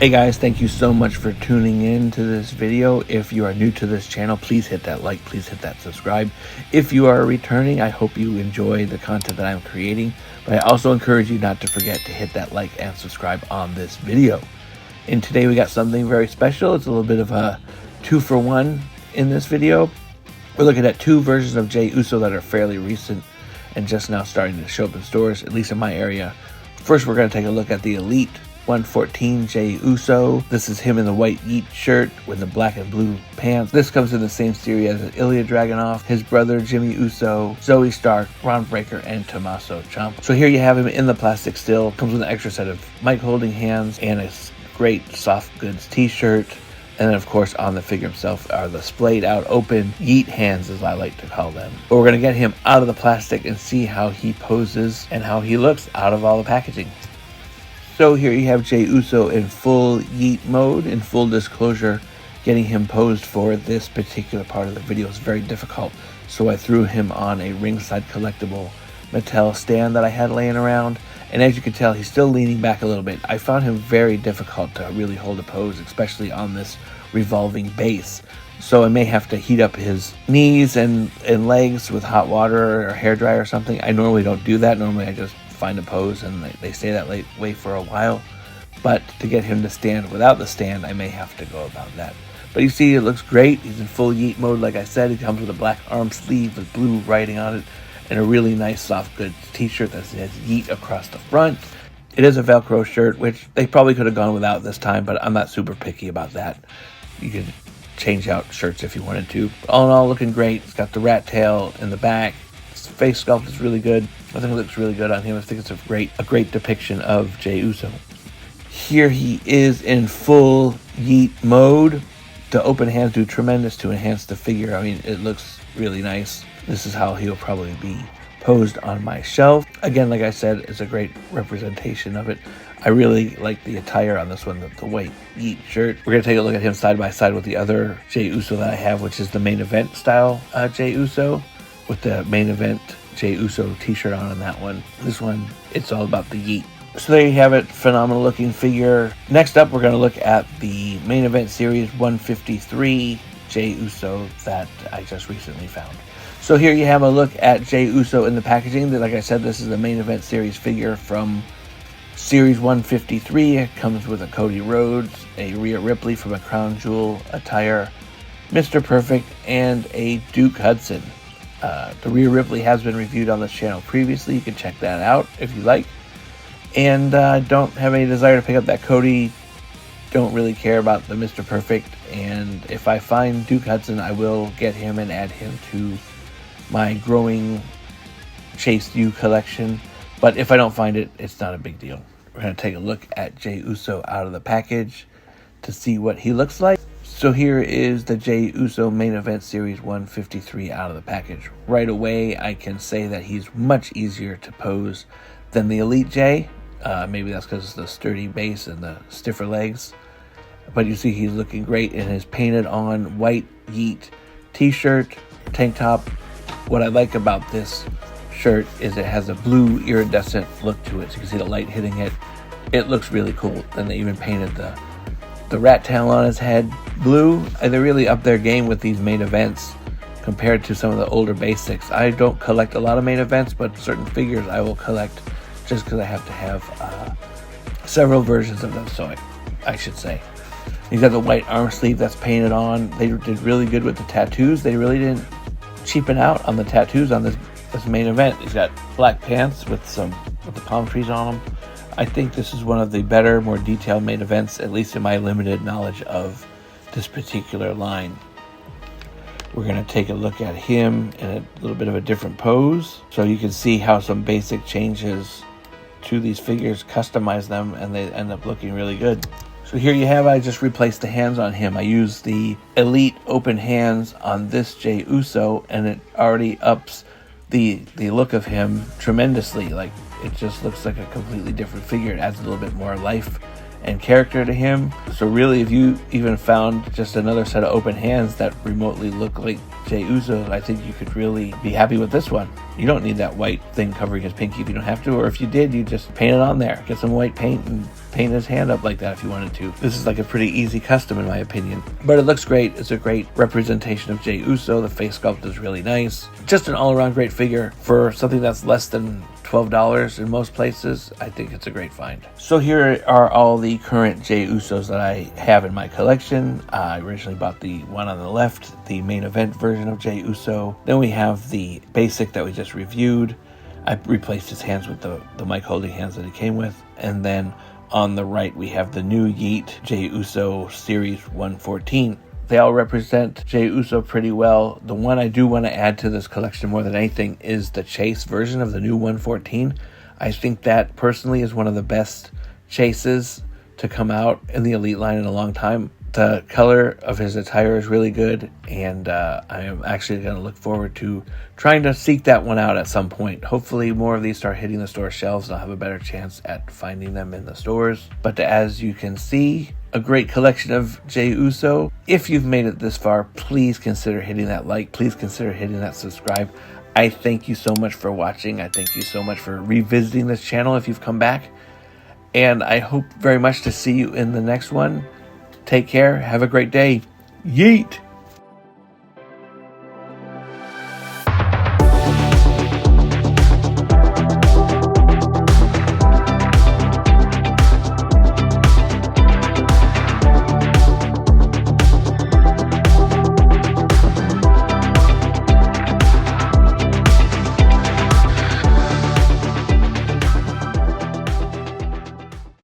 Hey guys, thank you so much for tuning in to this video. If you are new to this channel, please hit that like, please hit that subscribe. If you are returning, I hope you enjoy the content that I'm creating, but I also encourage you not to forget to hit that like and subscribe on this video. And today we got something very special. It's a little bit of a 2-for-1 in this video. We're looking at two versions of Jey Uso that are fairly recent and just now starting to show up in stores, at least in my area. First, we're going to take a look at the Elite 114 Jey Uso. This is him in the white Yeet shirt with the black and blue pants. This comes in the same series as Ilya Dragunov, his brother Jimmy Uso, Zoe Stark, Ron Breakker, and Tommaso Ciampa. So here you have him in the plastic still. Comes with an extra set of mic holding hands and a great soft goods t-shirt. And then of course on the figure himself are the splayed out open Yeet hands, as I like to call them. But we're going to get him out of the plastic and see how he poses and how he looks out of all the packaging. So here you have Jey Uso in full Yeet mode. In full disclosure, getting him posed for this particular part of the video is very difficult. So I threw him on a ringside collectible Mattel stand that I had laying around. And as you can tell, he's still leaning back a little bit. I found him very difficult to really hold a pose, especially on this revolving base. So I may have to heat up his knees and legs with hot water or hairdryer or something. I normally don't do that. Normally I just find a pose and they stay that way for a while, but to get him to stand without the stand, I may have to go about that. But you see, it looks great. He's in full Yeet mode. Like I said, he comes with a black arm sleeve with blue writing on it and a really nice soft goods t-shirt that says Yeet across the front. It is a Velcro shirt, which they probably could have gone without this time, but I'm not super picky about that. You could change out shirts if you wanted to. All in all, looking great. It's got the rat tail in the back. His face sculpt is really good. I think it looks really good on him. I think it's a great depiction of Jey Uso. Here he is in full Yeet mode. The open hands do tremendous to enhance the figure. I mean, it looks really nice. This is how he'll probably be posed on my shelf. Again, like I said, it's a great representation of it. I really like the attire on this one, the white Yeet shirt. We're going to take a look at him side by side with the other Jey Uso that I have, which is the main event style Jey Uso, with the main event Jey Uso t-shirt on that one. This one, it's all about the Yeet. So there you have it, phenomenal looking figure. Next up, we're going to look at the main event series 153 Jey Uso that I just recently found. So here you have a look at Jey Uso in the packaging. Like I said, this is the main event series figure from series 153. It comes with a Cody Rhodes, a Rhea Ripley from a Crown Jewel attire, Mr. Perfect, and a Duke Hudson. The Rhea Ripley has been reviewed on this channel previously. You can check that out if you like. And don't have any desire to pick up that Cody. Don't really care about the Mr. Perfect. And if I find Duke Hudson, I will get him and add him to my growing Chase U collection. But if I don't find it, it's not a big deal. We're going to take a look at Jey Uso out of the package to see what he looks like. So here is the Jey Uso main event series 153 out of the package. Right away, I can say that he's much easier to pose than the Elite Jey. Maybe that's because of the sturdy base and the stiffer legs. But you see he's looking great in his painted on white Yeet t-shirt, tank top. What I like about this shirt is it has a blue iridescent look to it. So you can see the light hitting it. It looks really cool. And they even painted the rat tail on his head blue. They really up their game with these main events compared to some of the older basics. I don't collect a lot of main events, but certain figures I will collect just because I have to have several versions of them, so I should say. He's got the white arm sleeve that's painted on. They did really good with the tattoos. They really didn't cheapen out on the tattoos on this main event. He's got black pants with the palm trees on them. I think this is one of the better, more detailed main events, at least in my limited knowledge of this particular line. We're going to take a look at him in a little bit of a different pose, so you can see how some basic changes to these figures customize them, and they end up looking really good. So here you have, I just replaced the hands on him. I used the Elite open hands on this Jey Uso, and it already ups the look of him tremendously. Like, it just looks like a completely different figure. It adds a little bit more life and character to him. So really, if you even found just another set of open hands that remotely look like Jey Uso, I think you could really be happy with this one. You don't need that white thing covering his pinky if you don't have to, or if you did, you just paint it on there. Get some white paint and paint his hand up like that if you wanted to. This is like a pretty easy custom in my opinion, but it looks great. It's a great representation of Jey Uso. The face sculpt is really nice. Just an all-around great figure for something that's less than $12 in most places. I think it's a great find. So here are all the current Jey Usos that I have in my collection. I originally bought the one on the left, the main event version of Jey Uso. Then we have the basic that we just reviewed. I replaced his hands with the mic holding hands that he came with. And then on the right we have the new Yeet Jey Uso Series 114. They all represent Jey Uso pretty well. The one I do want to add to this collection more than anything is the Chase version of the new 114. I think that personally is one of the best chases to come out in the Elite line in a long time. The color of his attire is really good, and I am actually going to look forward to trying to seek that one out at some point. Hopefully more of these start hitting the store shelves and I'll have a better chance at finding them in the stores. But as you can see, a great collection of Jey Uso. If you've made it this far, please consider hitting that like. Please consider hitting that subscribe. I thank you so much for watching. I thank you so much for revisiting this channel if you've come back. And I hope very much to see you in the next one. Take care. Have a great day. Yeet!